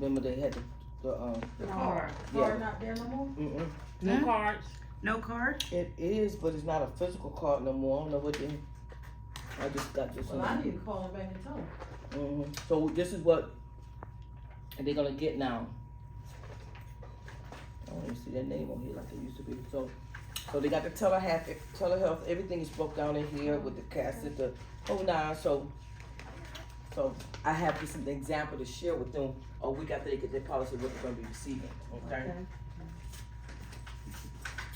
Remember they had the card. yeah. Card not there no more? No cards. No card? It is, but it's not a physical card no more. I don't know what they. I just got this. Well, I need to call her back and tell her. So this is what they're gonna get now. I don't even see their name on here like they used to be. So they got the telehealth, everything is broke down in here with the cassette, the whole nine. So I have this an example to share with them a week after they get their policy what they're gonna be receiving. Okay.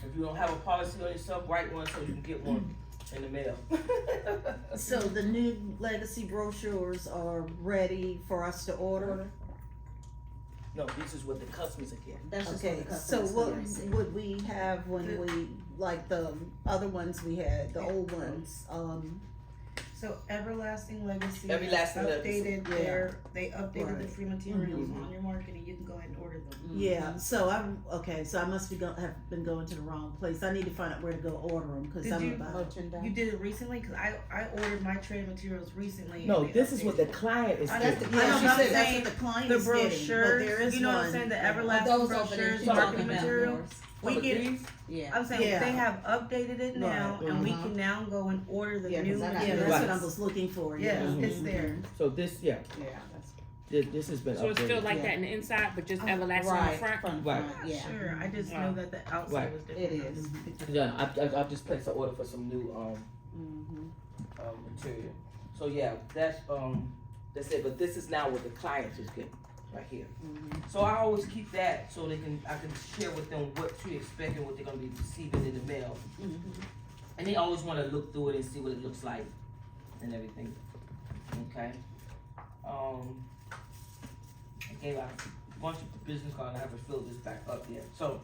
If you don't have a policy on yourself, write one so you can get one in the mail. So the new legacy brochures are ready for us to order? No, this is what the customers are getting. That's just okay, so what would we have when we, like the other ones we had, the old ones, So Everlasting Legacy Everlasting updated Legacy. they updated the free materials on your market, and you can go ahead and order them. yeah, so so I must have been going to the wrong place. I need to find out where to go order them, cause I'm about. You did it recently? Cause I ordered my trade materials recently. No, and they this is updated what the it. client is I getting. know, Yeah, she I'm said that's saying what the client The is getting, but brochures, there is you know what I'm one. saying, the Yeah. Everlasting those over there brochures, she's marketing talking about material. yours. We get, Yeah. I'm saying Yeah. they have updated it now, Right. and we can now go and order the Yeah, 'cause new I got Yeah, material. that's Right. what I was looking for, Yeah, yeah. it's there. So this, yeah, Yeah, that's this has been So it's still updated. like that in the inside, but just everlasting on the right. front. Front, Right. yeah. Sure, I just know Right. that the outside Right. was different. It is. Yeah, I've just placed an order for some new material. So yeah, that's it. But this is now what the clients is getting right here. So I always keep that so I can share with them what to expect and what they're gonna be receiving in the mail. And they always want to look through it and see what it looks like and everything. Okay. I gave out a bunch of business cards. I haven't filled this back up yet. So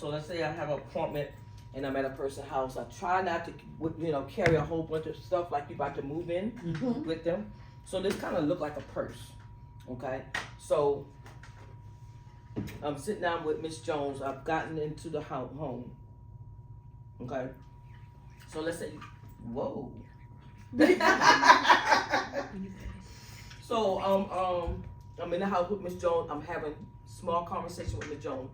let's say I have an appointment and I'm at a person's house. I try not to, carry a whole bunch of stuff like you about to move in with them. So this kind of look like a purse, okay? So I'm sitting down with Miss Jones. I've gotten into the home, okay? So let's say, whoa. So I'm in the house with Miss Jones. I'm having small conversation with Miss Jones.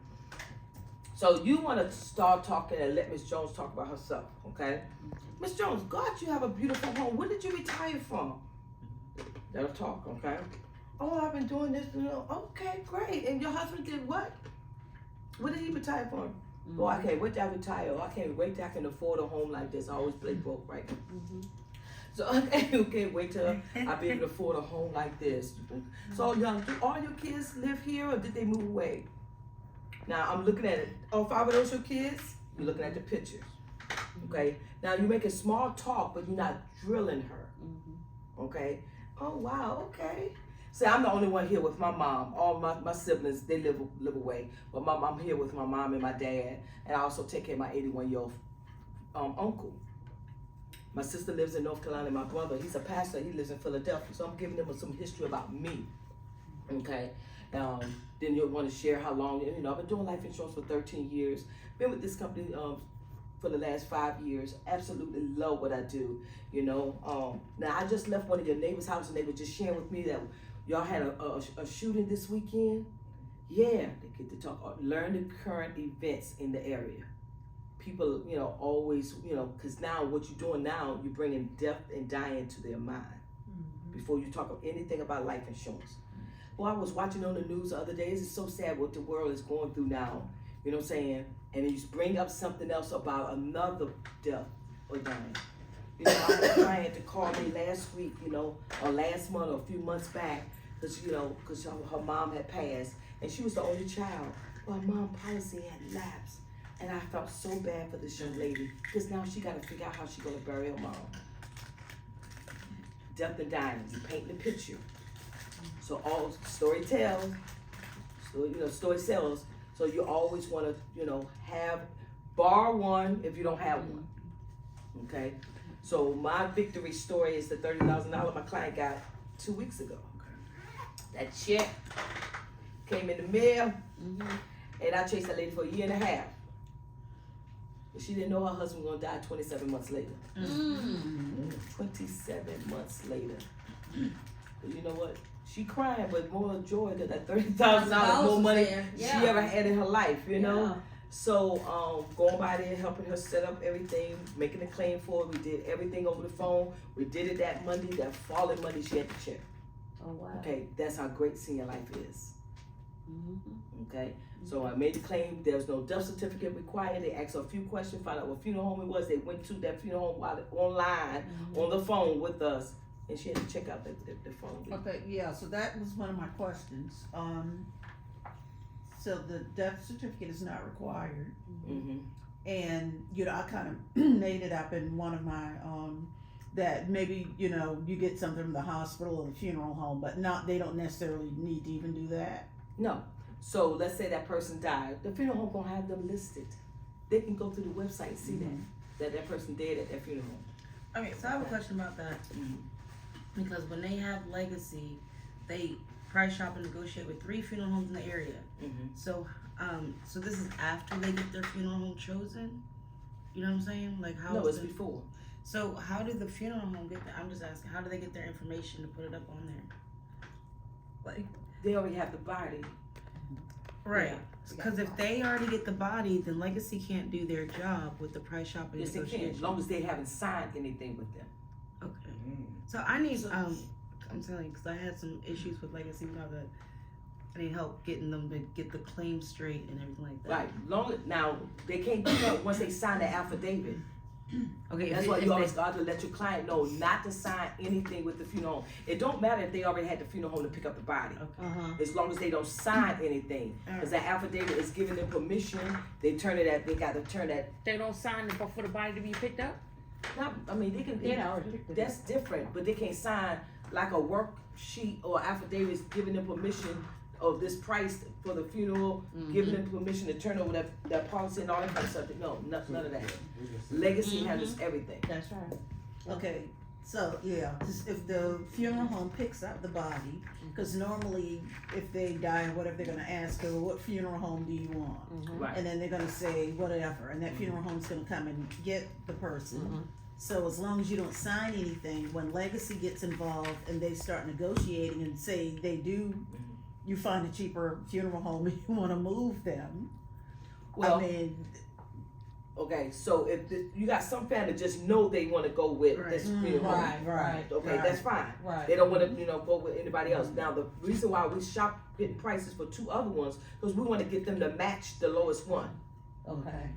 So you want to start talking and let Miss Jones talk about herself, okay? Miss Jones, God, you have a beautiful home. When did you retire from? That'll talk, okay? Oh, I've been doing this. Okay, great. And your husband did what? What did he retire from? Oh, I can't wait till I retire. I can't wait till I can afford a home like this. I always play broke, right? So I can't wait till I be able to afford a home like this. So do all your kids live here or did they move away? Now I'm looking at it. Oh, 5 of those your kids? You're looking at the pictures. Okay? Now you're making small talk, but you're not drilling her. Okay? Oh wow, okay. See, I'm the only one here with my mom. All my siblings, they live away. But I'm here with my mom and my dad. And I also take care of my 81-year-old uncle. My sister lives in North Carolina. My brother, he's a pastor. He lives in Philadelphia. So I'm giving them some history about me. Okay? Then you'll want to share how long, I've been doing life insurance for 13 years. Been with this company for the last 5 years. Absolutely love what I do, Now I just left one of your neighbor's house and they were just sharing with me that y'all had a shooting this weekend. Yeah, they get to talk, learn the current events in the area. People, always, because now what you're doing now, you're bringing death and dying to their mind before you talk of anything about life insurance. Well, I was watching on the news the other day. It's so sad what the world is going through now. You know what I'm saying? And you bring up something else about another death or dying. I had a client to call me last week, or last month or a few months back, because her mom had passed, and she was the only child. Well, her mom's policy had lapsed, and I felt so bad for this young lady, because now she got to figure out how she's going to bury her mom. Death and dying, you paint the picture. So all story tells, story sells. So you always want to, borrow one if you don't have one. Okay. So my victory story is the $30,000 my client got 2 weeks ago. That check came in the mail, and I chased that lady for a year and a half. But she didn't know her husband was gonna die 27 months later. 27 months later. But you know what? she crying, but more joy than that $30,000 more money she ever had in her life, you know. So going by there, helping her set up everything, making a claim for it. We did everything over the phone. We did it that Monday. That following Monday, she had the check. Oh wow. Okay, that's how great senior life is. Mm-hmm. Okay, so I made the claim. There was no death certificate required. They asked her a few questions, found out what funeral home it was. They went to that funeral home while online on the phone with us, and she had to check out the phone. Okay, yeah, so that was one of my questions. So the death certificate is not required. Mm-hmm. And, you know, I kind of made it up in one of my, that maybe, you know, you get something from the hospital or the funeral home, but they don't necessarily need to even do that. No. So let's say that person died. The funeral home gonna have them listed. They can go to the website and see that person dead at that funeral home. Okay, so I have a question about that. Because when they have legacy, they price shop and negotiate with 3 funeral homes in the area. So, so this is after they get their funeral home chosen? You know what I'm saying? Like how? No, it's before. So how did the funeral home get I'm just asking, how do they get their information to put it up on there? Like, They already have the body. right. Yeah. Because if they already get the body, then legacy can't do their job with the price shop and Yes, they can, negotiation. as long as they haven't signed anything with them. Okay. So I need I'm telling you, because I had some issues with legacy now that I need help getting them to get the claim straight and everything like that. Right. Now they can't do that once they sign the affidavit. Okay. That's why you always got to let your client know not to sign anything with the funeral home. It don't matter if they already had the funeral home to pick up the body. Okay. As long as they don't sign anything, because that affidavit is giving them permission. They got to turn that. They don't sign it for the body to be picked up? Not, I mean, they can. That's different, but they can't sign like a worksheet or affidavit giving them permission of this price for the funeral, giving them permission to turn over that policy and all that kind of stuff. No, none of that. Legacy handles everything. That's right. Okay, so yeah, just if the funeral home picks up the body, because normally if they die or whatever, they're gonna ask her, what funeral home do you want? Right. And then they're gonna say whatever, and that funeral home's gonna come and get the person. So as long as you don't sign anything, when legacy gets involved and they start negotiating and say they do, you find a cheaper funeral home and you wanna move them. Well, I mean, okay, so if you got some family just know they want to go with this funeral home. right. Okay, that's fine. Right. They don't want to, go with anybody else. Now, the reason why we shop getting prices for 2 other ones, because we want to get them to match the lowest one. Okay.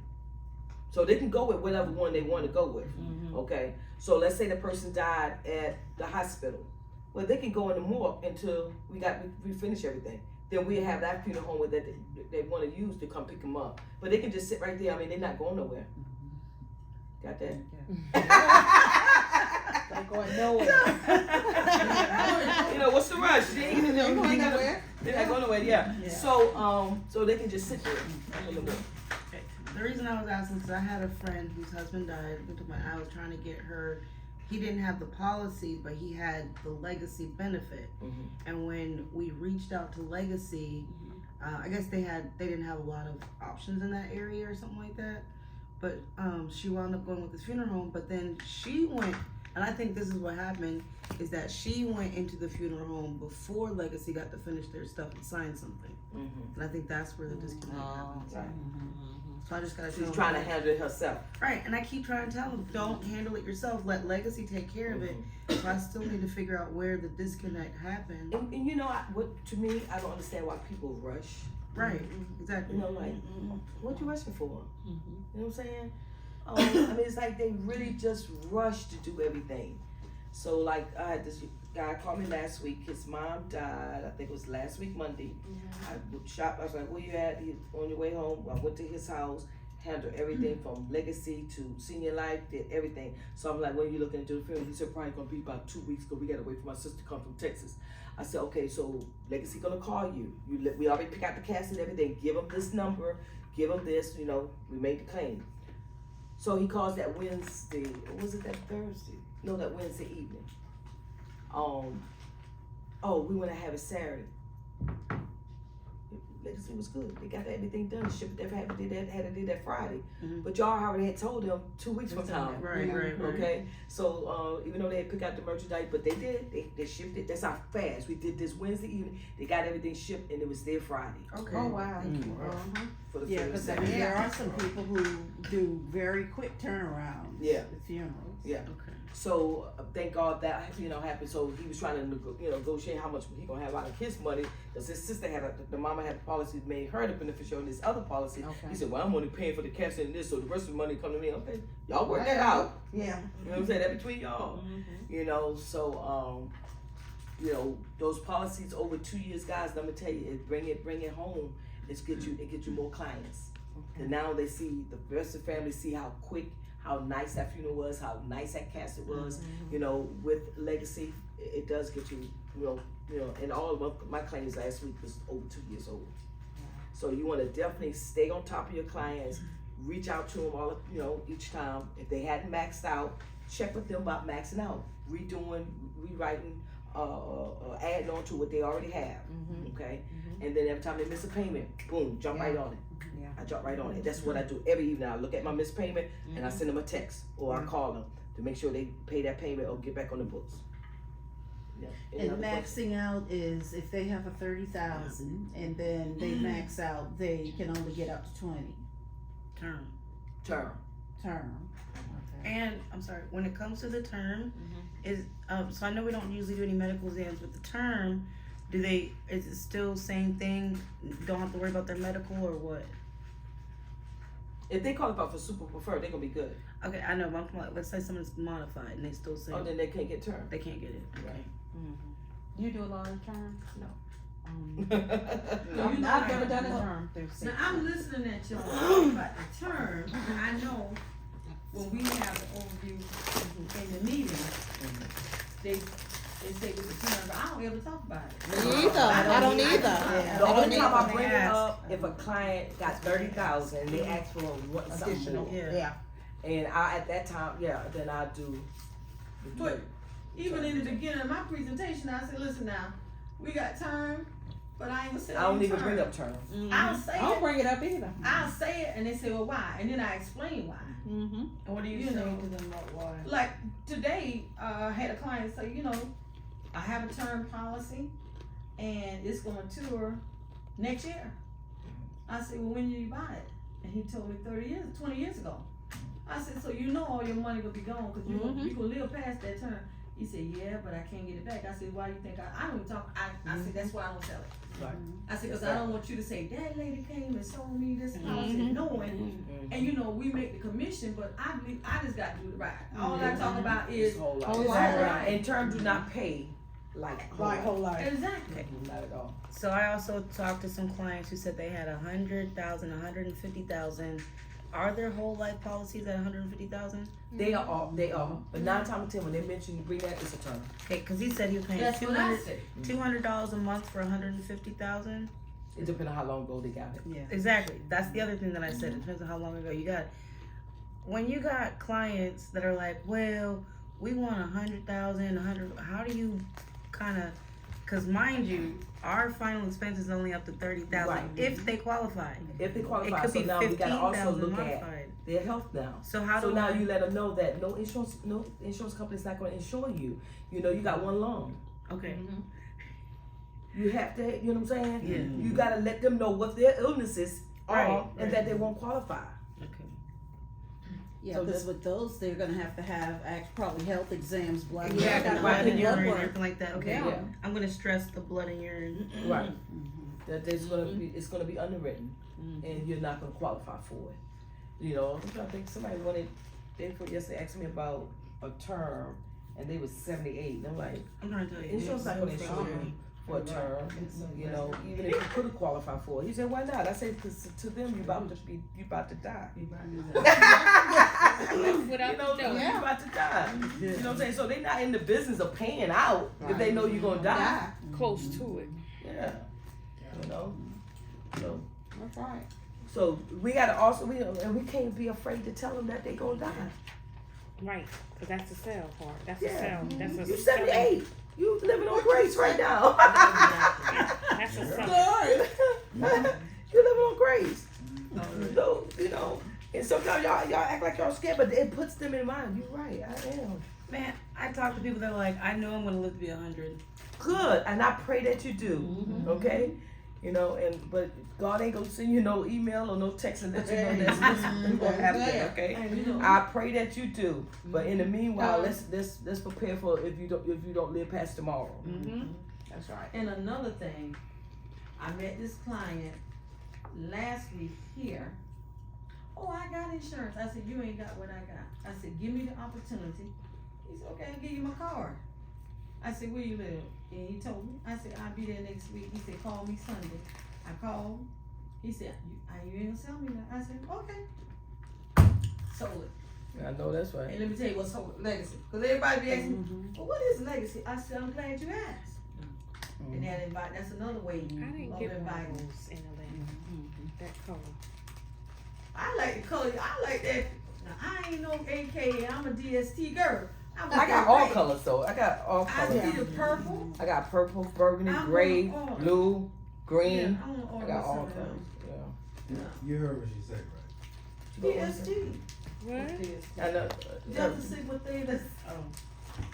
So they can go with whatever one they want to go with. Okay, so let's say the person died at the hospital. Well, they can go in the morgue until we finish everything. Then we have that funeral home that they want to use to come pick them up. But they can just sit right there. I mean, they're not going nowhere. Got that? Not going nowhere. What's the rush? They ain't going nowhere. They're not going nowhere. Yeah. So they can just sit there. Okay. The reason I was asking is I had a friend whose husband died. I was trying to get her. He didn't have the policy, but he had the legacy benefit. And when we reached out to legacy, I guess they didn't have a lot of options in that area or something like that. But she wound up going with this funeral home. But then she went, and I think this is what happened, is that she went into the funeral home before legacy got to finish their stuff and sign something. And I think that's where the disconnect happens. Right. So I just gotta She's trying to handle it herself. Right, and I keep trying to tell them, don't handle it yourself. Let legacy take care of it. So I still need to figure out where the disconnect happened. And to me, I don't understand why people rush. Right, exactly. What you rushing for? You know what I'm saying? I mean, it's like they really just rush to do everything. So like, I had this guy called me last week. His mom died, I think it was last week, Monday. I was like, where you at? He on your way home. I went to his house, handled everything from legacy to senior life, did everything. So I'm like, when you looking to do the funeral? He said, probably gonna be about 2 weeks because we gotta wait for my sister to come from Texas. I said, okay, so legacy gonna call you. We already pick out the cast and everything. Give them this number, give them this, we made the claim. So he calls that Wednesday, or was it that Thursday? No, that Wednesday evening. We want to have it Saturday. Legacy was good. They got everything done. The ship had to do that Friday. Mhm. But y'all already had told them 2 weeks from now. Right. Okay, so even though they had picked out the merchandise, but they did. They shipped it. That's how fast we did this Wednesday evening. They got everything shipped and it was there Friday Okay. Oh wow. for the Yeah, funeral. because there are some people who do very quick turnarounds. Yeah. With funerals. Yeah. Okay. So thank God that happened. So he was trying to negotiate how much he gonna have out of his money because his sister the mama had a policy that made her the beneficiary in this other policy. Okay. He said, "Well, I'm only paying for the cash in this, so the rest of the money come to me." Okay, y'all work that out. Yeah. You know what I'm saying? That between y'all. So those policies over 2 years, guys. Let me tell you, it bring it home. It gets you more clients. And now they see the rest of the family see how quick, how nice that funeral was, how nice that casket was. With Legacy, it does get you, and all of my claims last week was over 2 years old. So you want to definitely stay on top of your clients, reach out to them all, each time. If they hadn't maxed out, check with them about maxing out, redoing, rewriting, adding on to what they already have. Okay, and then every time they miss a payment, boom, jump right on it. Yeah. I jump right on it. That's what I do every evening. I look at my missed payment and I send them a text or I call them to make sure they pay that payment or get back on the books. Yeah. Any And other questions? maxing out is if they have a 30,000 and then they max out, they can only get up to 20 Term. Term. term. And I'm sorry, when it comes to the term, is so I know we don't usually do any medical exams, but the term, is it still same thing? Don't have to worry about their medical or what? If they qualify for super preferred, they're gonna be good. Okay, I know, but I'm talking about, let's say someone's modified and they still say Oh, then they can't get term. they can't get it. Okay. Right. You do a lot of terms? No. I've never done a term through Now, six. I'm listening at y'all talking about the term, and I know when we have the overview in the meeting, they say with the term, but I don't ever talk about it. Me either. I don't either. Yeah. The only time I They bring it ask. up if a client got 30,000 and they ask for something Additional. more. Yeah. And I at that time, then I do. But even in the beginning of my presentation, I said, listen now, we got term, but I ain't gonna say I don't any even term. bring up term. I'll say I don't it, bring it up either. I'll say it, and they say, well, why? And then I explain why. Mm-hmm. And what do you, You say know. to them about why? Like today, I had a client say, I have a term policy, and it's gonna tour next year. I said, well, when did you buy it? And he told me 20 years ago. I said, so all your money will be gone because you gonna live past that term. He said, yeah, but I can't get it back. I said, why you think I don't even talk? I said, that's why I don't sell it. Right. I said, because I don't want you to say, that lady came and sold me this policy knowing, and we make the commission, but I just got to do it right. All I talk about is Whole life. whole Exactly. life. And term do not pay like Whole life. Exactly. Not at all. So I also talked to some clients who said they had 100,000, 150,000. Are there whole life policies at 150,000? They are. But 9 times out of 10, when they mention you bring that, it's a term. Okay, because he said he was paying That's what I said. $200 a month for 150,000. It depends on how long ago they got it. Yeah. Exactly. That's the other thing that I said. It depends on how long ago you got it. When you got clients that are like, well, we want 100,000, 100. How do you kind of? Because mind you, our final expense is only up to 30,000 Right. if they qualify. If they It qualify, could so be now we gotta also 15,000 look at modified. their health now. So how So do now I? you let them know that no insurance company's not going to insure you. You got one lung. Okay. You have to, you know what I'm saying? Yeah. You got to let them know what their illnesses are Right, and right. that they won't qualify. Okay. Yeah, So because the- with those, they're gonna have to have probably health exams, blood. Yeah, Exactly. blood and Blood urine, work. everything like that. Okay. Yeah. I'm gonna stress the blood and urine. Right. Mhm. That there's going to be, it's going to be underwritten, and you're not going to qualify for it. I'm trying to think. Somebody yesterday asked me about a term, and they was 78. And I'm like, I'm trying to tell you. insurance not going to insure you for a term. Even if you could have qualified for it. He said, why not? I said, because to them, you about to die. Without the dough. You about to die. You know what I'm saying? So they're not in the business of paying out if they know you're gonna die. Close to it. Yeah. So That's right. so we gotta also we can't be afraid to tell them that they gonna die. Right. Because that's the sell part. That's Yeah. the sell. That's a You 78. You living on grace right now. That's a sell. y'all act like y'all scared, but it puts them in mind. You're right, I am. Man, I talk to people that are like, I know I'm gonna live to be 100. Good, and I pray that you do. Mm-hmm. Okay, but God ain't gonna send you no email or no text and let you know that's gonna happen. Okay, And you know, I pray that you do. But in the meanwhile, let's prepare for if you don't live past tomorrow. Mm-hmm. That's right. and another thing, I met this client last week here. Oh, I got insurance. I said, you ain't got what I got. I said, give me the opportunity. He said, okay, I'll give you my card. I said, where you live? And he told me. I said, I'll be there next week. He said, call me Sunday. I called. He said, you ain't gonna sell me that. I said, okay. Sold it. I know that's right. And let me tell you what's sold legacy. Because everybody be asking me, well, what is legacy? I said, I'm glad you asked. And that invite, that's another way I didn't of get one of inviting. those in Atlanta. That color. I like the color. I like that. Now, I ain't no AK. I'm a DST girl. I got all colors though. I got all I colors. see the purple. I got purple, burgundy, I'm gray, gonna order. blue, green. Yeah, I want to I order got all something colors. Yeah. else. You heard what she said, right? DST. What? I know. Just to see what they that's. Oh.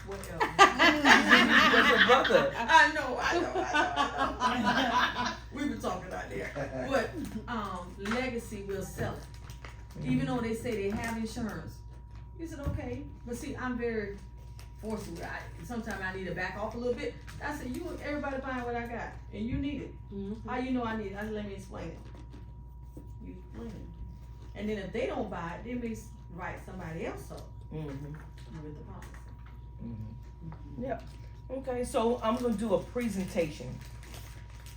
What else? That's your brother. I know. We been talking out there. But legacy will sell it. Even though they say they have insurance. You said, okay. But see, I'm very forceful. Sometimes I need to back off a little bit. I said, everybody buying what I got. And you need it. Mm-hmm. How you know I need it? I said, let me explain it. You explain it. And then if they don't buy it, they may write somebody else up Mm-hmm. with the policy. Mm-hmm. Yep. Okay, so I'm gonna do a presentation.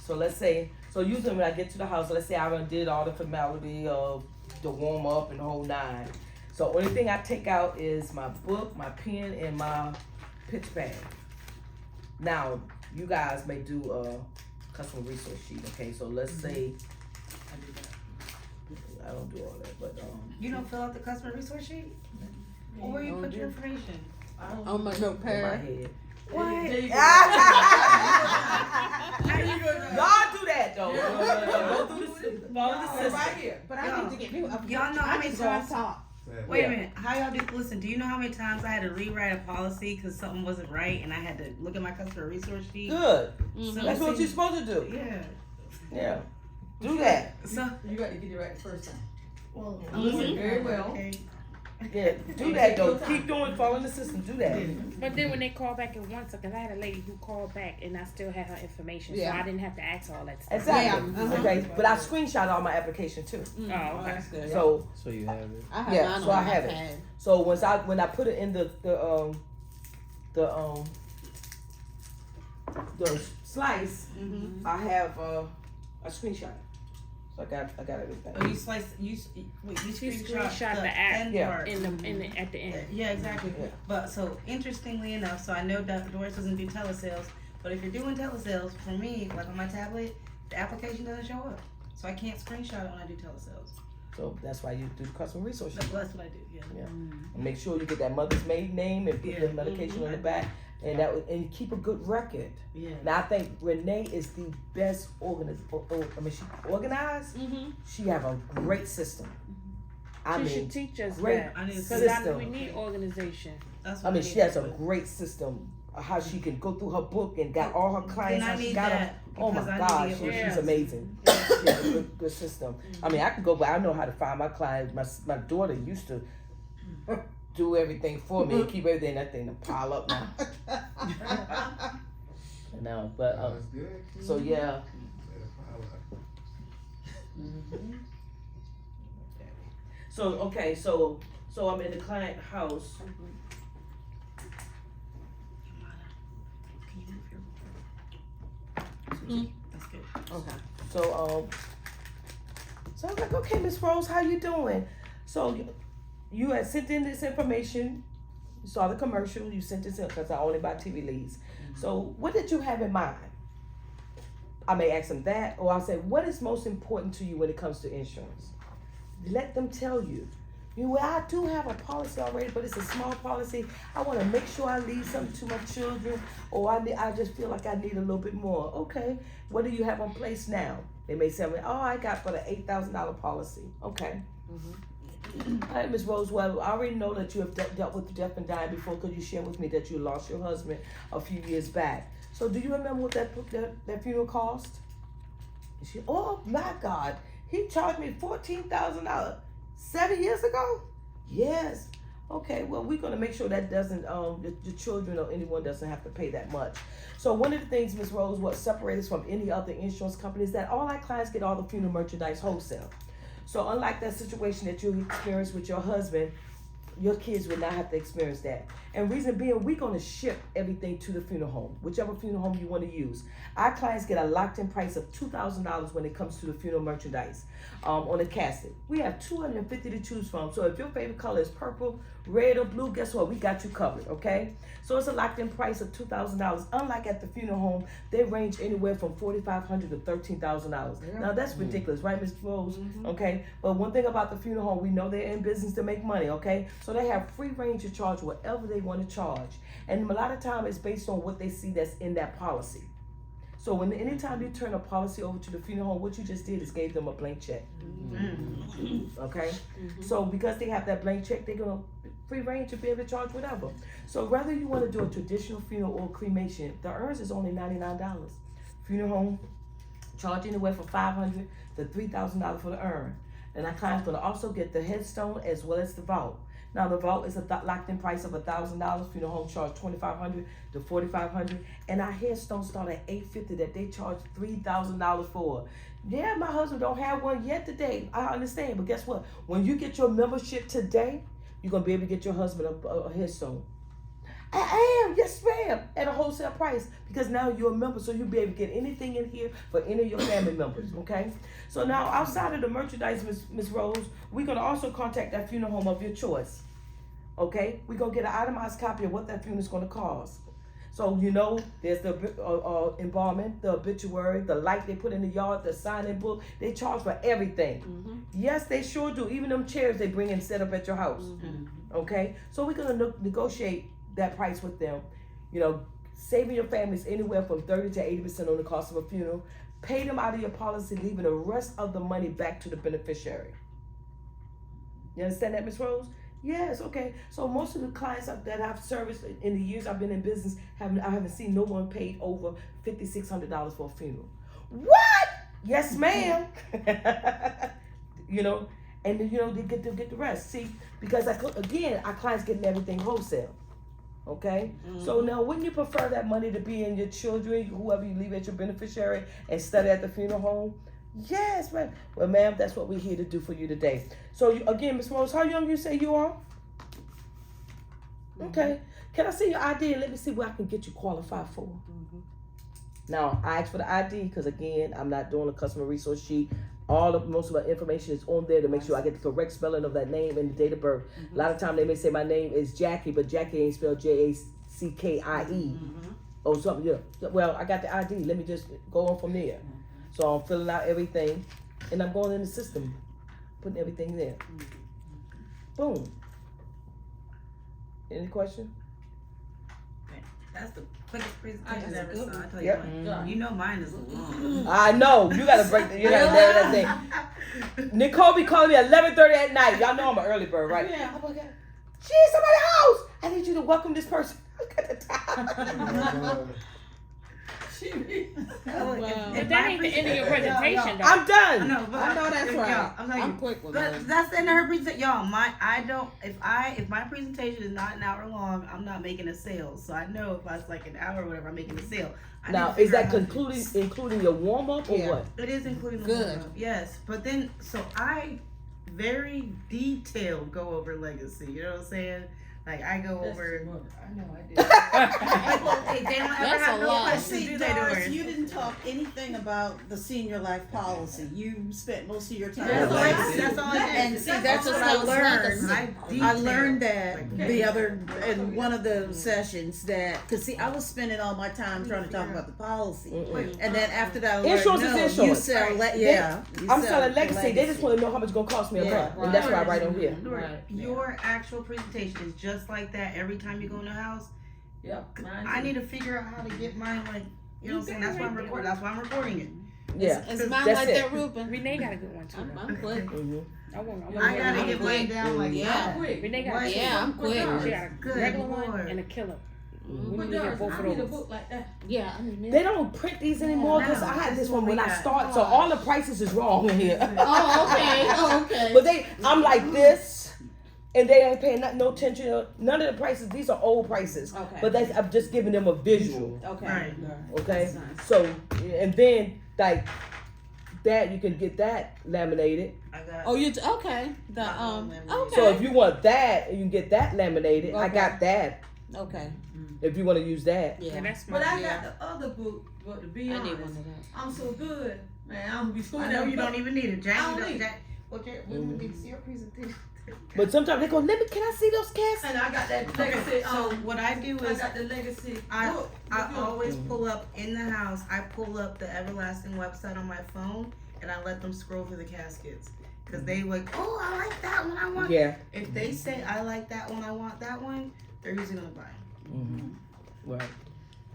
So let's say, usually when I get to the house, let's say I already did all the formality of the warm up and the whole 9. So only thing I take out is my book, my pen, and my pitch pad. Now, you guys may do a customer resource sheet, okay? So let's say, I don't do all that, but You don't fill out the customer resource sheet? Or where you put your information? I don't On my in my notepad. head. What? There you go. How do you go? Y'all do that though. Go through the system. Follow the Right system. here. But I need to get people up. Y'all know how many times? Wait Yeah. a minute. How y'all do? Listen. Do you know how many times I had to rewrite a policy because something wasn't right, and I had to look at my customer resource sheet? Good. So That's what you're supposed to do. Yeah. Yeah. Do that. So You got to get it right the first time. well, Listen very well. Okay. Yeah. Do that though. Keep doing. Following the system. Do that. But then when they call back at once, because I had a lady who called back and I still had her information, so I didn't have to ask all that stuff. Exactly. Yeah. Okay. But I screenshot all my application too. Oh, okay. good. So So you have it. I have yeah. mine So on I my have it. pad. So when I put it in the slice, Mm-hmm. I have a screenshot. So I got everything. Oh, you slice. You She screenshot screenshot the app end Yeah. part. At the end. Yeah, exactly. Yeah. But so interestingly enough, so I know that Doris doesn't do telesales, but if you're doing telesales, for me, like on my tablet, the application doesn't show up, so I can't screenshot it when I do telesales. So that's why you do the customer resource sheet. That's what I do. Yeah. Yeah. And make sure you get that mother's maiden name and put the Yeah. medication on the back, and and keep a good record. Yeah. Now I think Renee is the best organized. She organized. Mm-hmm. She have a great system. I She mean, should teach us great that. I need to Because system. we need organization. That's I what mean, need she has to a do. great system. How she can go through her book and got all her clients. Then I How she need got them. that. Oh my because I God, need to be able Yeah. she's amazing. She has a good system. I mean, I can go, but I know how to find my clients. My daughter used to do everything for me and keep everything that thing to pile up now. You know, but That's good. so yeah. So okay, so I'm in the client house. Can you move your? That's good. Okay. So I was like, okay, Miss Rose, how you doing? So you had sent in this information. You saw the commercial. You sent this in because I only buy TV leads. So what did you have in mind? I may ask them that, or I'll say, what is most important to you when it comes to insurance? Let them tell you. Well, I do have a policy already, but it's a small policy. I want to make sure I leave something to my children, or I just feel like I need a little bit more. Okay, what do you have in place now? They may say, oh, I got for the $8,000 policy. Okay. All right, Ms. Rosewell, I already know that you have dealt with death and dying before because you shared with me that you lost your husband a few years back. So do you remember what that funeral cost? Oh my God, he charged me $14,000 7 years ago? Yes. Okay, well, we're going to make sure that doesn't, the children or anyone doesn't have to pay that much. So one of the things, Ms. Rose, what separates us from any other insurance company is that all our clients get all the funeral merchandise wholesale. So unlike that situation that you experienced with your husband, your kids will not have to experience that. And reason being, we're going to ship everything to the funeral home, whichever funeral home you want to use. Our clients get a locked-in price of $2,000 when it comes to the funeral merchandise on a casket. We have 250 to choose from. So if your favorite color is purple, red, or blue, guess what? We got you covered, okay? So it's a locked-in price of $2,000. Unlike at the funeral home, they range anywhere from $4,500 to $13,000. Yeah. Now that's ridiculous, right, Ms. Rose? Mm-hmm. Okay. But one thing about the funeral home, we know they're in business to make money, okay? So they have free range to charge whatever they want to charge, and a lot of time it's based on what they see that's in that policy. So when anytime you turn a policy over to the funeral home, what you just did is gave them a blank check. Mm-hmm. Okay? Mm-hmm. So because they have that blank check, they're going to free range to be able to charge whatever. So whether you want to do a traditional funeral or cremation, the urns is only $99. Funeral home charge anywhere from $500 to $3,000 for the urn. And our client's going to also get the headstone as well as the vault. Now the vault is a locked-in price of $1,000. Funeral home charge $2,500 to $4,500, and our headstones start at $850 that they charge $3,000 for. Yeah, my husband don't have one yet today. I understand, but guess what? When you get your membership today, you're gonna be able to get your husband a headstone. I am, yes ma'am, at a wholesale price because now you're a member, so you'll be able to get anything in here for any of your family members, okay? So now outside of the merchandise, Ms. Rose, we're gonna also contact that funeral home of your choice, okay? We're gonna get an itemized copy of what that funeral is gonna cost. So you know, there's the embalming, the obituary, the light they put in the yard, the signing book. They charge for everything. Mm-hmm. Yes, they sure do. Even them chairs they bring and set up at your house, okay? So we're gonna negotiate that price with them, you know, saving your families anywhere from 30 to 80% on the cost of a funeral. Pay them out of your policy, leaving the rest of the money back to the beneficiary. You understand that, Ms. Rose? Yes, okay. So most of the clients that I've serviced in the years I've been in business, I haven't seen no one paid over $5,600 for a funeral. What? Yes, ma'am. You know, and then, you know, they get the rest. See, because again, our clients getting everything wholesale. Okay, so now wouldn't you prefer that money to be in your children, whoever you leave at your beneficiary, instead of at the funeral home? Yes, ma'am. Well, ma'am, that's what we're here to do for you today. So again, Ms. Rose, how young you say you are? Okay. Can I see your ID and let me see what I can get you qualified for? Now, I asked for the ID because, again, I'm not doing a customer resource sheet. Most of our information is on there to make sure I get the correct spelling of that name and the date of birth. A lot of times they may say my name is Jackie, but Jackie ain't spelled Jackie or something. Yeah. Well, I got the ID. Let me just go on from there. So I'm filling out everything, and I'm going in the system, putting everything there. Boom. Any question? That's the quickest presentation I've ever saw. I tell you, you know mine is long. I know. You gotta break you gotta do that thing. Nicole be calling me 11:30 at night. Y'all know I'm an early bird, right? Yeah. I'm like, she's somebody's house. I need you to welcome this person. Look at the time. But that ain't the end of your presentation, though. I'm done. I know that's right. I'm quick with that. That's the end of her presentation, y'all. If my presentation is not an hour long, I'm not making a sale. So I know if it's like an hour or whatever, I'm making a sale. Now, is that including your warm up or what? It is including the warm up. Yes, but then I very detailed go over legacy. You know what I'm saying? Like I go over. I know I do. They don't ever have no questions. See, Doris, you didn't talk anything about the senior life policy. You spent most of your time. That's all I did. And see, that's what I learned. I learned that in one of the sessions because see, I was spending all my time trying to talk about the policy, and then after that, I learned, insurance is insurance. You sell, I'm selling legacy. They just want to know how much it's gonna cost me a month, and that's why I write on here. Your actual presentation is just like that every time you go in the house. Yep. I need to figure out how to get mine, like, you know what I'm saying? That's why I'm recording it. Yeah. Is mine That's like it. that, Ruben? Renee got a good one too. I'm quick. Mhm. I want. I gotta get mine quick. down like Yeah. that. Renee got. What? Yeah, I'm quick. She got a Good regular one Lord. and a killer. Mhm. We But need to get Doris, both I of need a those. book like that. Yeah, I mean, They don't print these anymore because I had this one when I started, so all the prices is wrong in here. Oh, okay. Oh, okay. But I'm like this, and they ain't paying no attention. None of the prices. These are old prices. Okay. But I'm just giving them a visual. Okay. Right. Okay. That's nice. So and then like that, you can get that laminated. I got. Oh, okay. The okay. So if you want that, you can get that laminated. I Okay. got that. Okay. If you want to use that. Yeah. Yeah, that's But my. I got the other book, but to be I need honest, one of those. I'm so good. Man, I'm gonna be schooled. I know you don't even need it, Jack. I You don't don't, need Jack. Well, Jack, we need to see your presentation. But sometimes they go, can I see those cats? And I got that legacy. So what I do I is got the legacy I book. I always pull up in the house. I pull up the Everlasting website on my phone, and I let them scroll through the caskets. Cause they like, oh, I like that one. I want. Yeah. If they say I like that one, I want that one, they're usually gonna buy it. Mm-hmm. Right.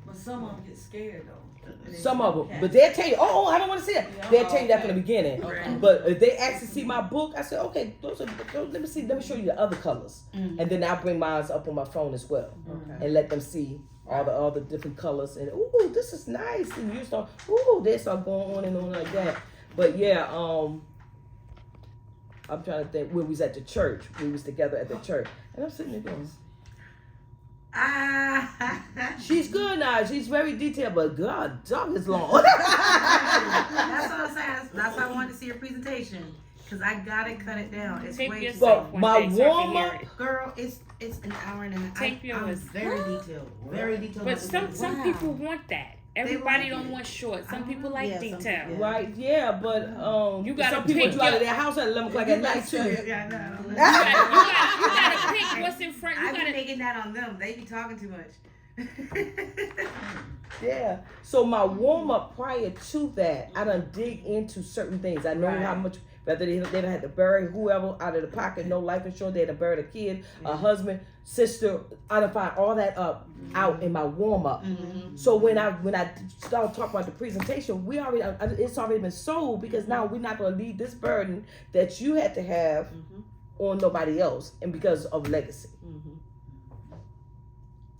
But some of them get scared though. Some of them, but they'll tell you, oh, I don't want to see it. They'll tell you that from the beginning. Okay. But if they ask to see my book, I say, okay, let me see. Let me show you the other colors, and then I'll bring mine up on my phone as well, Okay. and let them see all the different colors. And ooh, this is nice. And you start, ooh, they start going on and on like that. But yeah, I'm trying to think. When we was at the church, we was together at the church, and I'm sitting there going, she's good now. She's very detailed, but God, dog is long. That's what I'm saying. That's why I wanted to see your presentation. Cause I gotta cut it down. It's Tape way too yourself But one my day so I can warm hear up, it. Girl, it's an hour and a half. Tape I'm yours. very detailed. Very detailed. But some Wow. people want that. Everybody like don't it. want short. Some people like Yeah, some detail. people- right? Yeah, but You gotta some people pick do out of your- their house at 11 o'clock at night too. Yeah, I know. You gotta pick what's in front. You I be gotta. making that on them. They be talking too much. Yeah. So my warm up prior to that, I done dig into certain things. I know Right. how much whether they done had to bury whoever out of the pocket, no life insurance, they had to bury a kid, a husband, sister. I done find all that out in my warm up. So when I started talking about the presentation, it's already been sold because now we're not gonna leave this burden that you had to have on nobody else, and because of legacy.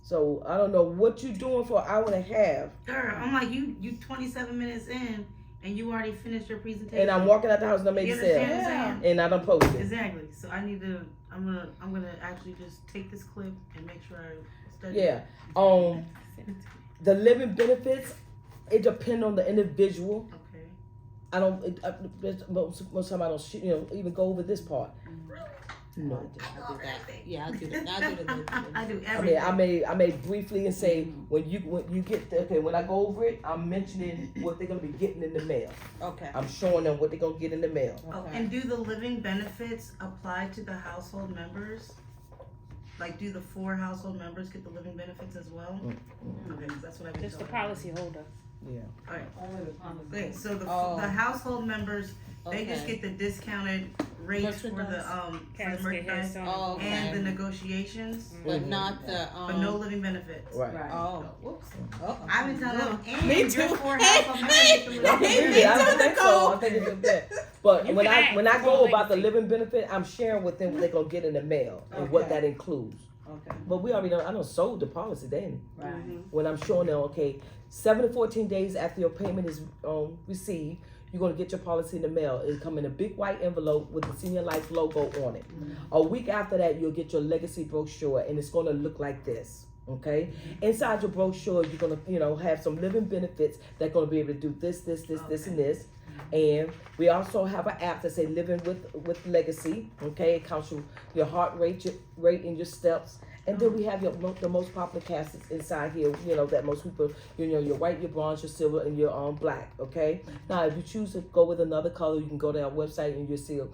So I don't know what you're doing for an hour and a half, Girl, I'm like you 27 minutes in and you already finished your presentation. and I'm walking out the house and I made You a understand sale, what I'm saying? and I done posted. Exactly. So I need to. I'm gonna actually just take this clip and make sure I study. Yeah. The living benefits, it depends on the individual. Okay. I don't. Most time I don't. Even go over this part. No. I do that. Yeah, I do that. I do the I do I everything. mean, I may briefly and say when you get when I go over it, I'm mentioning what they're gonna be getting in the mail. Okay. I'm showing them what they're gonna get in the mail. Oh, and do the living benefits apply to the household members? Like, do the 4 household members get the living benefits as well? Okay, 'cause that's what I've been Just the told. policy holder. Yeah. Only the policy. Okay, so the Oh. the household members, they just Okay. get the discounted rates for the Merchandise. Casket, merchandise headstone. Oh, and the okay. negotiations, But not the but no living benefits. Right. Oh, whoops. Uh-oh. I've been telling them, and Me your too. 4 household members get the living I think benefits. it is. I don't think so. I think it's that. But You when can ask when I for go about the legacy. living benefit, I'm sharing with them what they're gonna get in the mail and what Okay. that includes. Okay. But we already know. I don't sold the policy then. Right. When I'm showing them, okay, 7 to 14 days after your payment is received, you're gonna get your policy in the mail. It'll come in a big white envelope with the Senior Life logo on it. A week after that, you'll get your legacy brochure, and it's gonna look like this. Okay, inside your brochure, you're gonna have some living benefits that are gonna be able to do this, and this. And we also have an app that say Living with Legacy. Okay, it counts your heart rate, and your steps. And then we have the most popular caskets inside here, that most people, your white, your bronze, your silver, and your black, okay? Now, if you choose to go with another color, you can go to our website and you'll see, all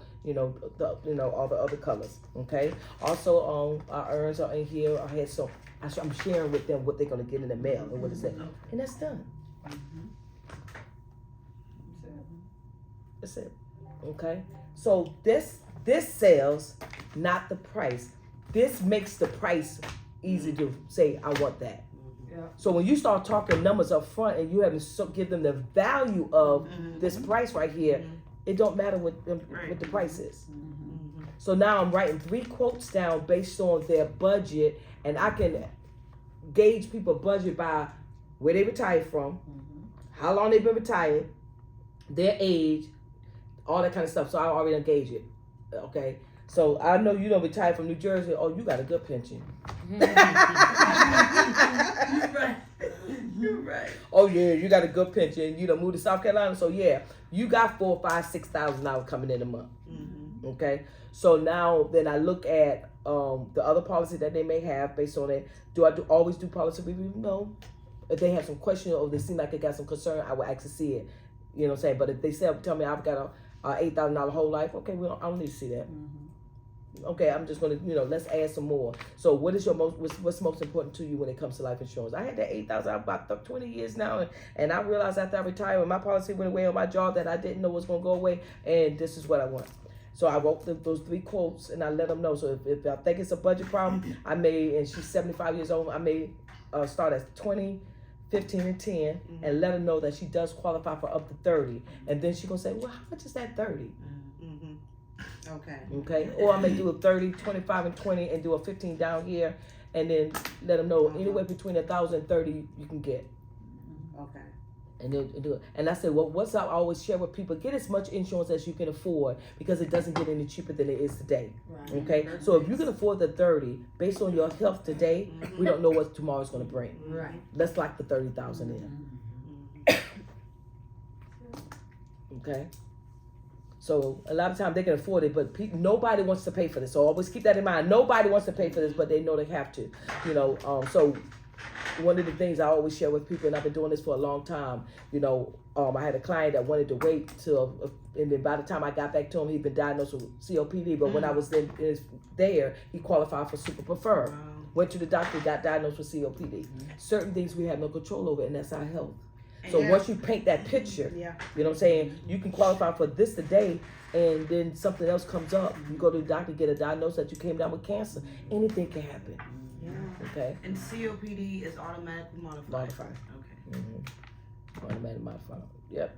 the other colors, okay? Also, our urns are in here. I'm sharing with them what they're going to get in the mail and what it's at. And that's done. That's it, okay? So this sells, not the price. This makes the price easy to say, I want that. Yeah, So when you start talking numbers up front and you haven't give them the value of this price right here, it don't matter what the price is. So now I'm writing 3 quotes down based on their budget, and I can gauge people's budget by where they retired from, how long they've been retired, their age, all that kind of stuff. So I already engage it. Okay. So I know you don't retire from New Jersey. Oh, you got a good pension. You're right. You're right. Oh yeah, you got a good pension. You done moved to South Carolina, so yeah, you got $4,000, $5,000, $6,000 coming in a month. Okay. So now then I look at the other policy that they may have based on it. Do I always do policy review? No. If they have some question or they seem like they got some concern, I will ask to see it. You know what I'm saying? But if they say, tell me I've got a $8,000 whole life, okay, I don't need to see that. Okay, I'm just gonna, let's add some more. So what is what's most important to you when it comes to life insurance? I had that $8,000 about 20 years now, and I realized after I retired, when my policy went away on my job that I didn't know was gonna go away, and this is what I want. So I wrote those 3 quotes and I let them know. So if I think it's a budget problem, and she's 75 years old, I may start at 20, 15, and 10, and let her know that she does qualify for up to 30. And then she's gonna say, well, how much is that 30? Okay. Or I may do a 30, 25, and 20, and do a 15 down here, and then let them know anywhere between 1,000 and 30 you can get. Okay. And they'll do it. And I said, well, what's I always share with people, get as much insurance as you can afford, because it doesn't get any cheaper than it is today. Right. Okay? So if you can afford the 30, based on your health today, we don't know what tomorrow's going to bring. Right. Let's lock the 30,000 in. Okay? So a lot of times they can afford it, but nobody wants to pay for this. So always keep that in mind. Nobody wants to pay for this, but they know they have to. So one of the things I always share with people, and I've been doing this for a long time, I had a client that wanted to wait till, and then by the time I got back to him, he'd been diagnosed with COPD, but when I was there, he qualified for Super Preferred. Wow. Went to the doctor, got diagnosed with COPD. Certain things we have no control over, and that's our health. So Yeah. once you paint that picture, you know what I'm saying, you can qualify for this today, and then something else comes up. You go to the doctor, get a diagnosis that you came down with cancer. Anything can happen. Yeah. Okay? And COPD is automatically modified. Modified. Okay. Automatic modified. Yep.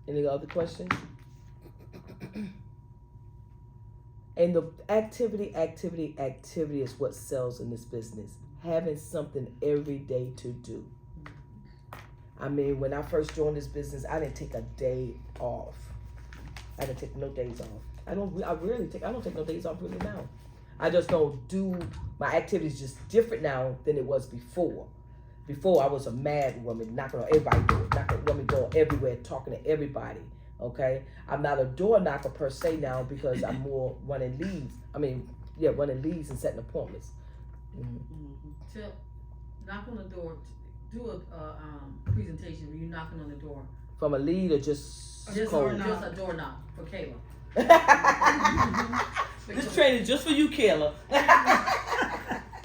Any other questions? And the activity is what sells in this business. Having something every day to do. I mean, when I first joined this business, I didn't take a day off. I didn't take no days off. I don't take no days off really now. I just don't do, my activities just different now than it was before. Before I was a mad woman, knocking on everybody's door, knocking on women's door everywhere, talking to everybody. Okay? I'm not a door knocker per se now because I'm more running leads. Running leads and setting appointments. Tip, knock on the door. Do a presentation where you're knocking on the door. From a lead or just cold? Just a door knock for Kayla. This training is just for you, Kayla.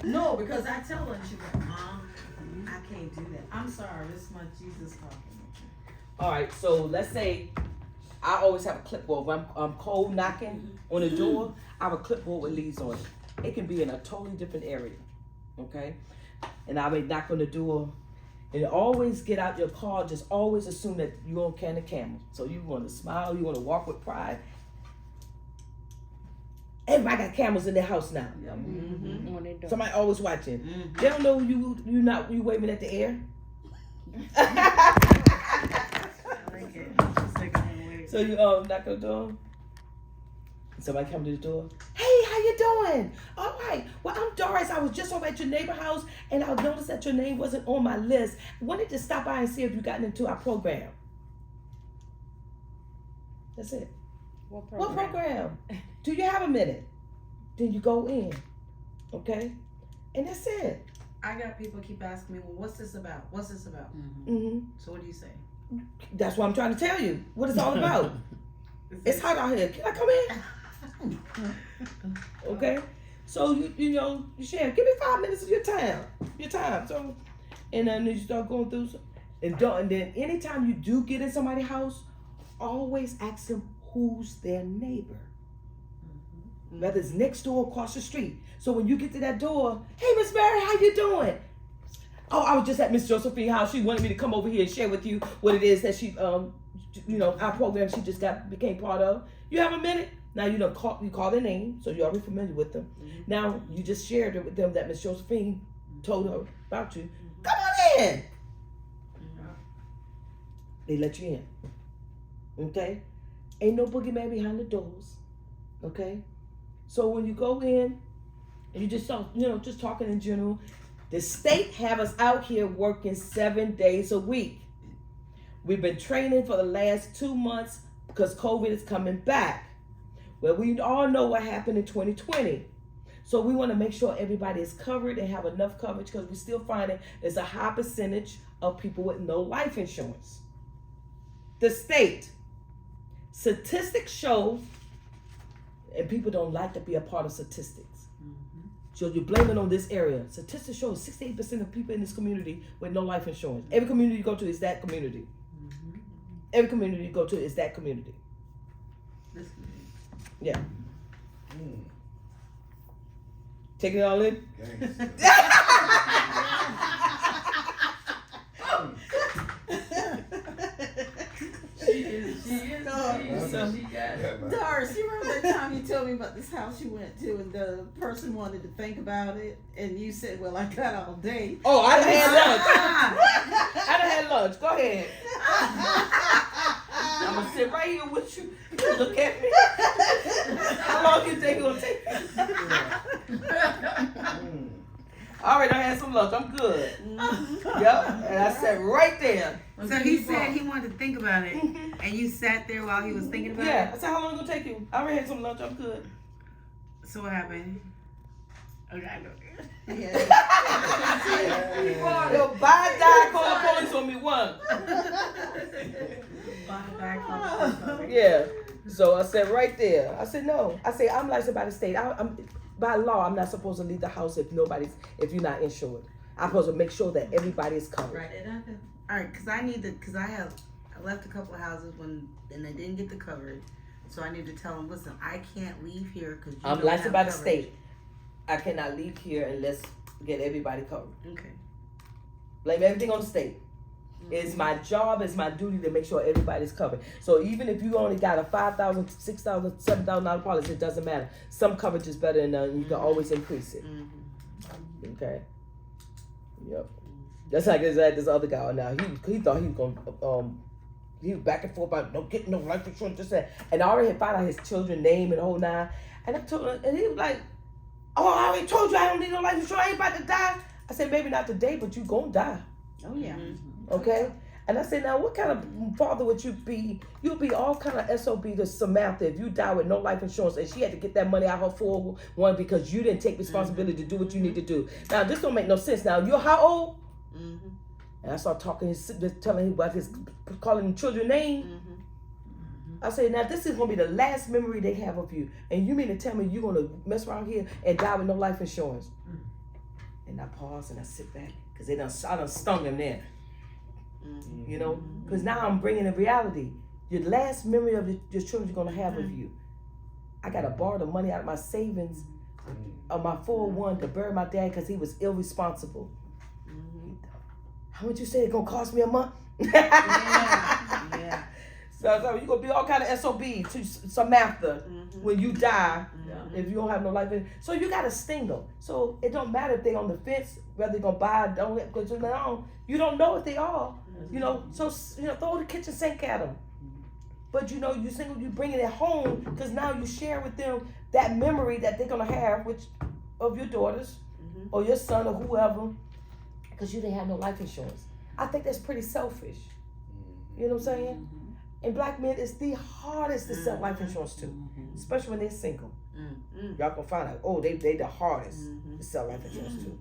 No, because I tell her and she goes, Mom, I can't do that. I'm sorry, this is my Jesus talking. All right, so let's say I always have a clipboard. When I'm cold knocking on the door, I have a clipboard with leads on it. It can be in a totally different area, okay? And I may knock on the door, and always get out your car. Just always assume that you're on Can the Camel. So you want to smile, you want to walk with pride. Everybody got cameras in their house now. Somebody always watching. They don't know you waving at the air. So you knock on the door. Somebody come to the door. Hey, how you doing? All right. Well, I'm Doris. I was just over at your neighbor house, and I noticed that your name wasn't on my list. Wanted to stop by and see if you gotten into our program. That's it. What program? What program? Do you have a minute? Then you go in. Okay? And that's it. I got people keep asking me, well, what's this about? What's this about? Mm-hmm. So what do you say? That's what I'm trying to tell you. What it's all about. It's hot out here. Can I come in? Okay? So you share. Give me 5 minutes of your time. So, and then you start going through and then anytime you do get in somebody's house, always ask them who's their neighbor. whether it's next door or across the street. So when you get to that door, hey, Miss Mary, how you doing? Oh, I was just at Miss Josephine's house. She wanted me to come over here and share with you what it is that she, our program she just became part of. You have a minute? Now you call their name, so you're already familiar with them. Now you just shared it with them that Miss Josephine told her about you. Come on in. They let you in. Okay? Ain't no boogeyman behind the doors. Okay? So when you go in and you just talk, just talking in general, the state have us out here working 7 days a week. We've been training for the last 2 months because COVID is coming back. Well, we all know what happened in 2020. So we want to make sure everybody is covered and have enough coverage because we're still finding there's a high percentage of people with no life insurance. The state statistics show, and people don't like to be a part of statistics. So you blame it on this area. Statistics show 68% of people in this community with no life insurance. Every community you go to is that community. Every community you go to is that community. Yeah. Taking it all in? Doris, you remember that time you told me about this house you went to and the person wanted to think about it and you said, well, I got all day. Oh, I done had lunch. I done had lunch. Go ahead. I'm gonna sit right here with you. You look at me. How long you think it'll take? All right, I had some lunch. I'm good. Yep, and I sat right there. So he said he wanted to think about it, and you sat there while he was thinking about it? Yeah, I said, how long it gonna take you? I already had some lunch. I'm good. So what happened? Okay, I know. Yo, bye, die, call the police on me, one. Yeah. So I said right there. I said no. I said I'm licensed by the state. I'm by law. I'm not supposed to leave the house if you're not insured. I'm supposed to make sure that everybody is covered. Right. All right, because I left a couple of houses and they didn't get the coverage. So I need to tell them, listen, I can't leave here because I'm licensed by the state. I cannot leave here unless get everybody covered. Okay. Blame everything on the state. It's my job, it's my duty to make sure everybody's covered. So even if you only got a $5,000, $6,000, $7,000 policy, it doesn't matter. Some coverage is better than none. You can always increase it. Okay. Yep. That's like this other guy now. He thought he was gonna he was back and forth about don't get no life insurance, just that. And I already had found out his children's name and the whole nine. And I told him, and he was like, "Oh, I already told you I don't need no life insurance. I ain't about to die." I said, "Maybe not today, but you gonna die." Oh yeah. Okay? And I said, now what kind of father would you be? You'll be all kind of SOB to Samantha if you die with no life insurance and she had to get that money out of her 401 because you didn't take responsibility to do what you need to do. Now, this don't make no sense. Now, you're how old? And I started telling him about calling him children's name. I said, now this is going to be the last memory they have of you. And you mean to tell me you're going to mess around here and die with no life insurance? And I pause and I sit back because I done stung him there. You know, because now I'm bringing in reality. Your last memory of your children are going to have of you. I got to borrow the money out of my savings of my 401 to bury my dad because he was irresponsible. How much you say it's going to cost me a month? Yeah. So you're going to be all kind of SOB to Samantha when you die if you don't have no life in. So you got to sting them. So it don't matter if they on the fence, whether they're going to buy or don't, because you don't know if they are. So throw the kitchen sink at them. But you bringing it home because now you share with them that memory that they're going to have of your daughters or your son or whoever because you didn't have no life insurance. I think that's pretty selfish. You know what I'm saying? And black men, it's the hardest to sell life insurance to, especially when they're single. Y'all gonna find out, they the hardest to sell life insurance to.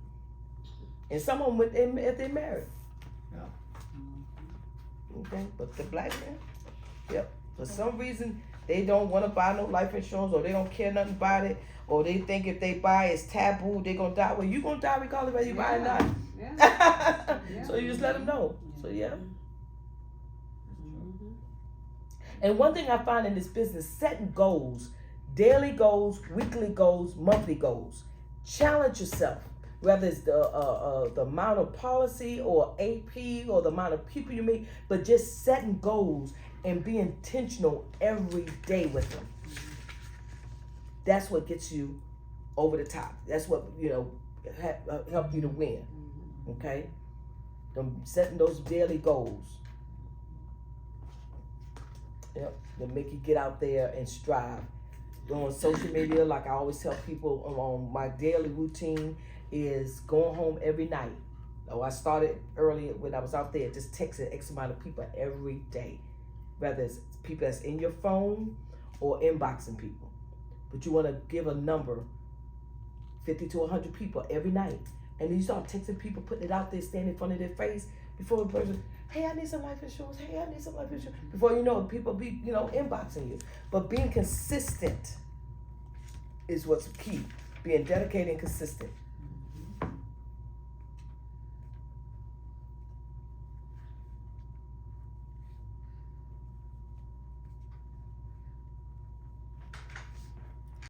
And some of them, if they're married. Okay, but the black men, for some reason, they don't want to buy no life insurance or they don't care nothing about it or they think if they buy it's taboo, they're gonna die. Well, you gonna die regardless whether you buy it or not. So you just let them know. So And one thing I find in this business, setting goals daily goals, weekly goals, monthly goals. Challenge yourself, whether it's the amount of policy or AP or the amount of people you meet, but just setting goals and be intentional every day with them. That's what gets you over the top. That's what, help you to win. Okay? Setting those daily goals. Yep, to make you get out there and strive. On social media, like I always tell people, on my daily routine is going home every night. Oh, I started earlier when I was out there, just texting X amount of people every day. Whether it's people that's in your phone or inboxing people. But you want to give a number, 50 to 100 people every night. And then you start texting people, putting it out there, standing in front of their face before the person, hey, I need some life insurance. Hey, I need some life insurance. Before you know it, people be, inboxing you. But being consistent is what's key. Being dedicated and consistent.